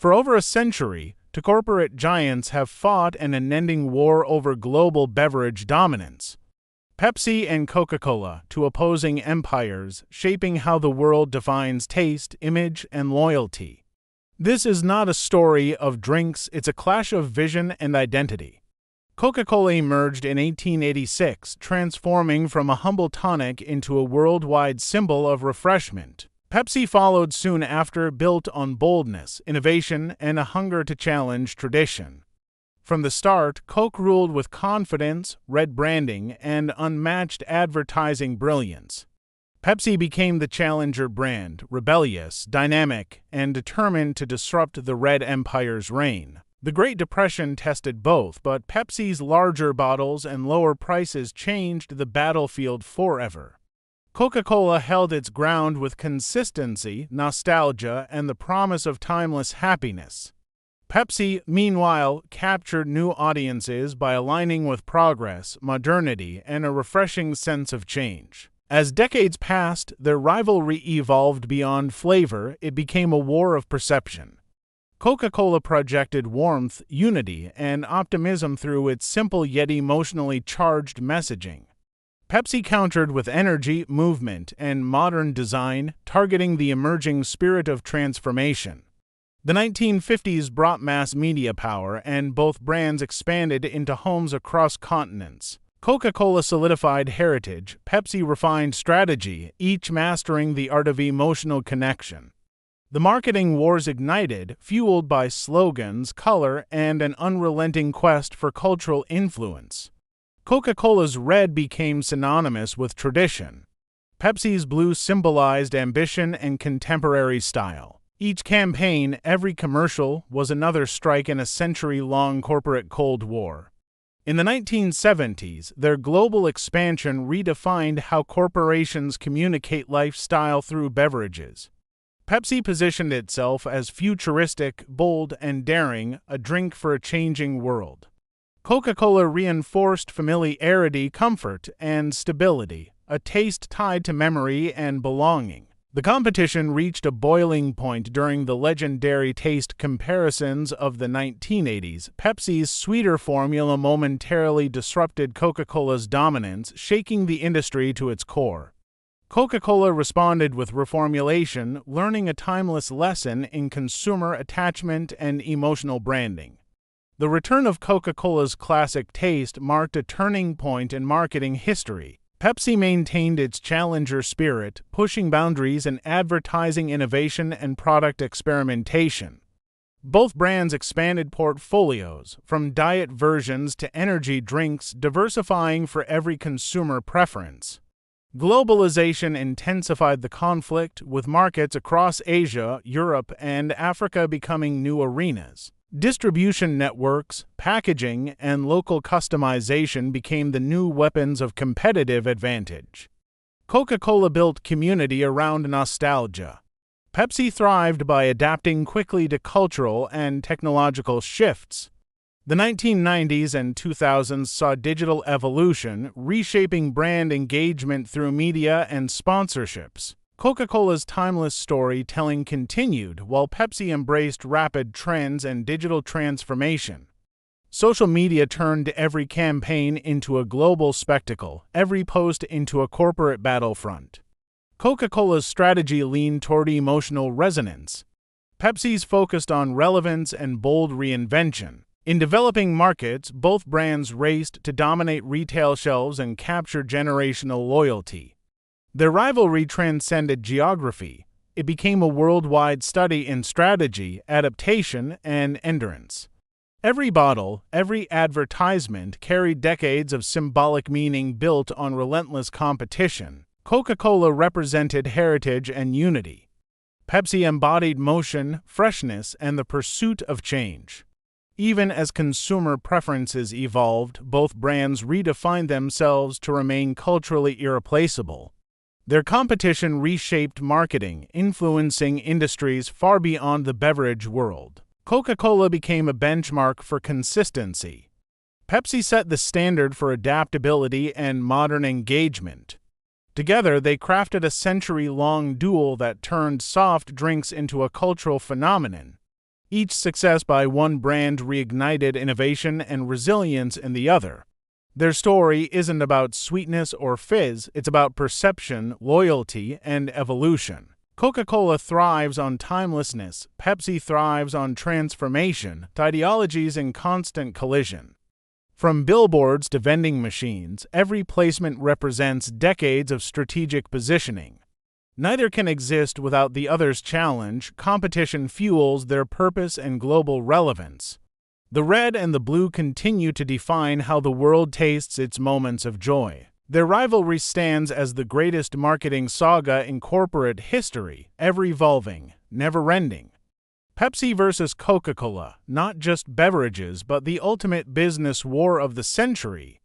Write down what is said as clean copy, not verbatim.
For over a century, two corporate giants have fought an unending war over global beverage dominance. Pepsi and Coca-Cola, two opposing empires, shaping how the world defines taste, image, and loyalty. This is not a story of drinks, it's a clash of vision and identity. Coca-Cola emerged in 1886, transforming from a humble tonic into a worldwide symbol of refreshment. Pepsi followed soon after, built on boldness, innovation, and a hunger to challenge tradition. From the start, Coke ruled with confidence, red branding, and unmatched advertising brilliance. Pepsi became the challenger brand, rebellious, dynamic, and determined to disrupt the Red Empire's reign. The Great Depression tested both, but Pepsi's larger bottles and lower prices changed the battlefield forever. Coca-Cola held its ground with consistency, nostalgia, and the promise of timeless happiness. Pepsi, meanwhile, captured new audiences by aligning with progress, modernity, and a refreshing sense of change. As decades passed, their rivalry evolved beyond flavor. It became a war of perception. Coca-Cola projected warmth, unity, and optimism through its simple yet emotionally charged messaging. Pepsi countered with energy, movement, and modern design, targeting the emerging spirit of transformation. The 1950s brought mass media power, and both brands expanded into homes across continents. Coca-Cola solidified heritage, Pepsi refined strategy, each mastering the art of emotional connection. The marketing wars ignited, fueled by slogans, color, and an unrelenting quest for cultural influence. Coca-Cola's red became synonymous with tradition. Pepsi's blue symbolized ambition and contemporary style. Each campaign, every commercial, was another strike in a century-long corporate Cold War. In the 1970s, their global expansion redefined how corporations communicate lifestyle through beverages. Pepsi positioned itself as futuristic, bold, and daring, a drink for a changing world. Coca-Cola reinforced familiarity, comfort, and stability, a taste tied to memory and belonging. The competition reached a boiling point during the legendary taste comparisons of the 1980s. Pepsi's sweeter formula momentarily disrupted Coca-Cola's dominance, shaking the industry to its core. Coca-Cola responded with reformulation, learning a timeless lesson in consumer attachment and emotional branding. The return of Coca-Cola's classic taste marked a turning point in marketing history. Pepsi maintained its challenger spirit, pushing boundaries in advertising innovation and product experimentation. Both brands expanded portfolios, from diet versions to energy drinks, diversifying for every consumer preference. Globalization intensified the conflict, with markets across Asia, Europe, and Africa becoming new arenas. Distribution networks, packaging, and local customization became the new weapons of competitive advantage. Coca-Cola built community around nostalgia. Pepsi thrived by adapting quickly to cultural and technological shifts. The 1990s and 2000s saw digital evolution, reshaping brand engagement through media and sponsorships. Coca-Cola's timeless storytelling continued, while Pepsi embraced rapid trends and digital transformation. Social media turned every campaign into a global spectacle, every post into a corporate battlefront. Coca-Cola's strategy leaned toward emotional resonance. Pepsi's focused on relevance and bold reinvention. In developing markets, both brands raced to dominate retail shelves and capture generational loyalty. Their rivalry transcended geography. It became a worldwide study in strategy, adaptation, and endurance. Every bottle, every advertisement carried decades of symbolic meaning built on relentless competition. Coca-Cola represented heritage and unity. Pepsi embodied motion, freshness, and the pursuit of change. Even as consumer preferences evolved, both brands redefined themselves to remain culturally irreplaceable. Their competition reshaped marketing, influencing industries far beyond the beverage world. Coca-Cola became a benchmark for consistency. Pepsi set the standard for adaptability and modern engagement. Together, they crafted a century-long duel that turned soft drinks into a cultural phenomenon. Each success by one brand reignited innovation and resilience in the other. Their story isn't about sweetness or fizz, it's about perception, loyalty, and evolution. Coca-Cola thrives on timelessness, Pepsi thrives on transformation, ideologies in constant collision. From billboards to vending machines, every placement represents decades of strategic positioning. Neither can exist without the other's challenge. Competition fuels their purpose and global relevance. The red and the blue continue to define how the world tastes its moments of joy. Their rivalry stands as the greatest marketing saga in corporate history, ever-evolving, never-ending. Pepsi versus Coca-Cola, not just beverages but the ultimate business war of the century.